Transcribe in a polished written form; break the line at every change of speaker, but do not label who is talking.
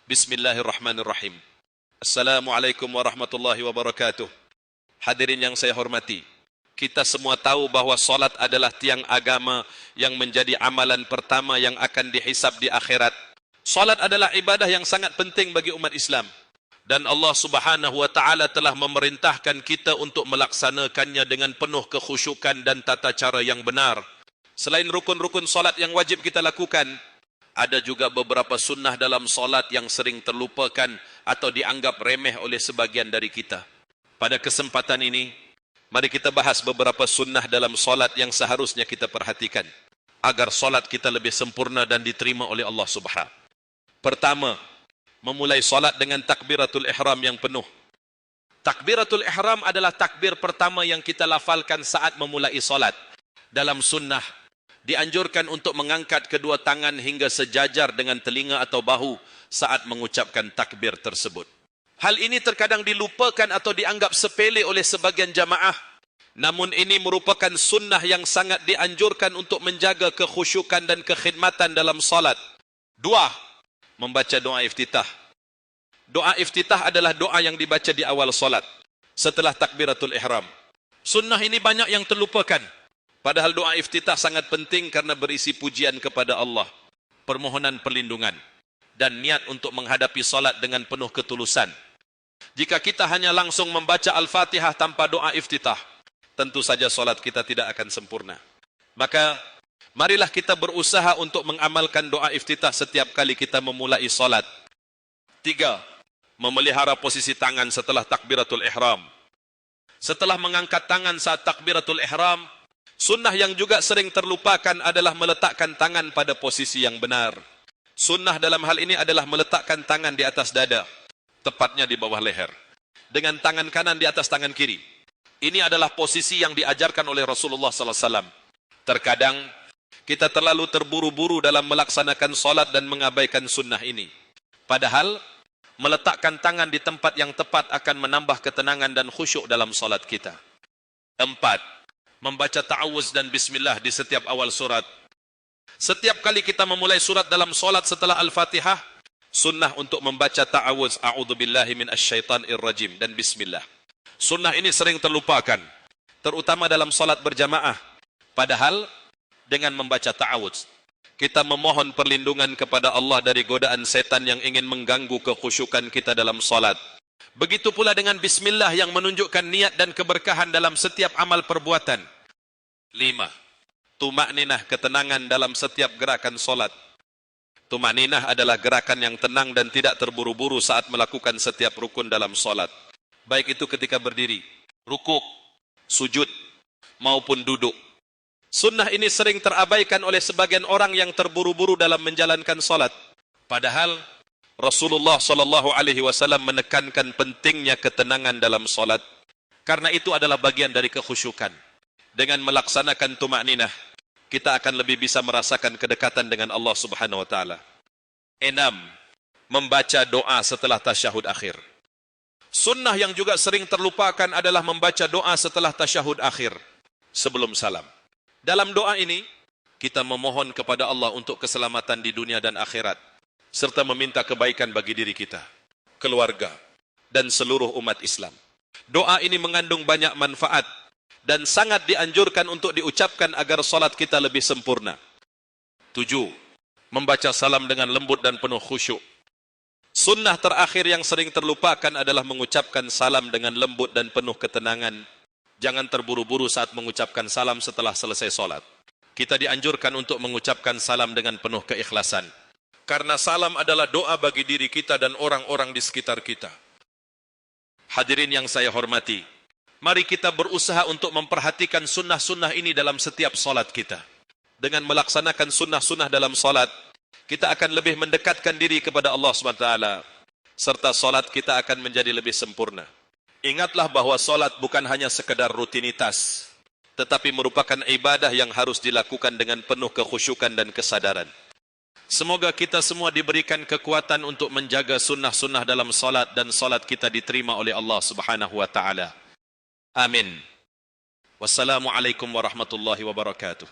Bismillahirrahmanirrahim. Assalamualaikum warahmatullahi wabarakatuh. Hadirin yang saya hormati, kita semua tahu bahwa solat adalah tiang agama yang menjadi amalan pertama yang akan dihisab di akhirat. Solat adalah ibadah yang sangat penting bagi umat Islam. Dan Allah subhanahu wa ta'ala telah memerintahkan kita untuk melaksanakannya dengan penuh kekhusyukan dan tata cara yang benar. Selain rukun-rukun solat yang wajib kita lakukan, ada juga beberapa sunnah dalam solat yang sering terlupakan atau dianggap remeh oleh sebagian dari kita. Pada kesempatan ini, mari kita bahas beberapa sunnah dalam solat yang seharusnya kita perhatikan, agar solat kita lebih sempurna dan diterima oleh Allah Subhanahu. Pertama, memulai solat dengan takbiratul ihram yang penuh. Takbiratul ihram adalah takbir pertama yang kita lafalkan saat memulai solat. Dalam sunnah, dianjurkan untuk mengangkat kedua tangan hingga sejajar dengan telinga atau bahu saat mengucapkan takbir tersebut. Hal ini terkadang dilupakan atau dianggap sepele oleh sebagian jamaah. Namun ini merupakan sunnah yang sangat dianjurkan untuk menjaga kekhusyukan dan kekhidmatan dalam salat. Dua, membaca doa iftitah. Doa iftitah adalah doa yang dibaca di awal salat setelah takbiratul ihram. Sunnah ini banyak yang terlupakan. Padahal doa iftitah sangat penting karena berisi pujian kepada Allah, permohonan perlindungan, dan niat untuk menghadapi salat dengan penuh ketulusan. Jika kita hanya langsung membaca Al-Fatihah tanpa doa iftitah, tentu saja salat kita tidak akan sempurna. Maka, marilah kita berusaha untuk mengamalkan doa iftitah setiap kali kita memulai salat. Tiga, memelihara posisi tangan setelah takbiratul ihram. Setelah mengangkat tangan saat takbiratul ihram, sunnah yang juga sering terlupakan adalah meletakkan tangan pada posisi yang benar. Sunnah dalam hal ini adalah meletakkan tangan di atas dada, tepatnya di bawah leher, dengan tangan kanan di atas tangan kiri. Ini adalah posisi yang diajarkan oleh Rasulullah SAW. Terkadang kita terlalu terburu-buru dalam melaksanakan solat dan mengabaikan sunnah ini. Padahal meletakkan tangan di tempat yang tepat akan menambah ketenangan dan khusyuk dalam solat kita. Empat, membaca ta'awuz dan bismillah di setiap awal surat. Setiap kali kita memulai surat dalam solat setelah Al-Fatihah, sunnah untuk membaca ta'awuz, a'udzubillahi minasyaitanir rajim, dan bismillah. Sunnah ini sering terlupakan, terutama dalam solat berjamaah. Padahal dengan membaca ta'awuz, kita memohon perlindungan kepada Allah dari godaan setan yang ingin mengganggu kekhusyukan kita dalam solat. Begitu pula dengan bismillah yang menunjukkan niat dan keberkahan dalam setiap amal perbuatan. 5. Tumakninah, ketenangan dalam setiap gerakan solat. Tumakninah adalah gerakan yang tenang dan tidak terburu-buru saat melakukan setiap rukun dalam solat. Baik itu ketika berdiri, rukuk, sujud, maupun duduk. Sunnah ini sering terabaikan oleh sebagian orang yang terburu-buru dalam menjalankan solat. Padahal Rasulullah SAW menekankan pentingnya ketenangan dalam solat. Karena itu adalah bagian dari kekhusyukan. Dengan melaksanakan tumakninah, kita akan lebih bisa merasakan kedekatan dengan Allah Subhanahu wa taala. 6. Membaca doa setelah tasyahud akhir. Sunnah yang juga sering terlupakan adalah membaca doa setelah tasyahud akhir, sebelum salam. Dalam doa ini, kita memohon kepada Allah untuk keselamatan di dunia dan akhirat, serta meminta kebaikan bagi diri kita, keluarga, dan seluruh umat Islam. Doa ini mengandung banyak manfaat dan sangat dianjurkan untuk diucapkan agar salat kita lebih sempurna. 7. Membaca salam dengan lembut dan penuh khusyuk. Sunnah terakhir yang sering terlupakan adalah mengucapkan salam dengan lembut dan penuh ketenangan. Jangan terburu-buru saat mengucapkan salam setelah selesai salat. Kita dianjurkan untuk mengucapkan salam dengan penuh keikhlasan. Karena salam adalah doa bagi diri kita dan orang-orang di sekitar kita. Hadirin yang saya hormati, mari kita berusaha untuk memperhatikan sunnah-sunnah ini dalam setiap salat kita. Dengan melaksanakan sunnah-sunnah dalam salat, kita akan lebih mendekatkan diri kepada Allah SWT, serta salat kita akan menjadi lebih sempurna. Ingatlah bahwa salat bukan hanya sekedar rutinitas, tetapi merupakan ibadah yang harus dilakukan dengan penuh kekhusyukan dan kesadaran. Semoga kita semua diberikan kekuatan untuk menjaga sunnah-sunnah dalam salat dan salat kita diterima oleh Allah Subhanahu wa taala. Amin. Wassalamualaikum warahmatullahi wabarakatuh.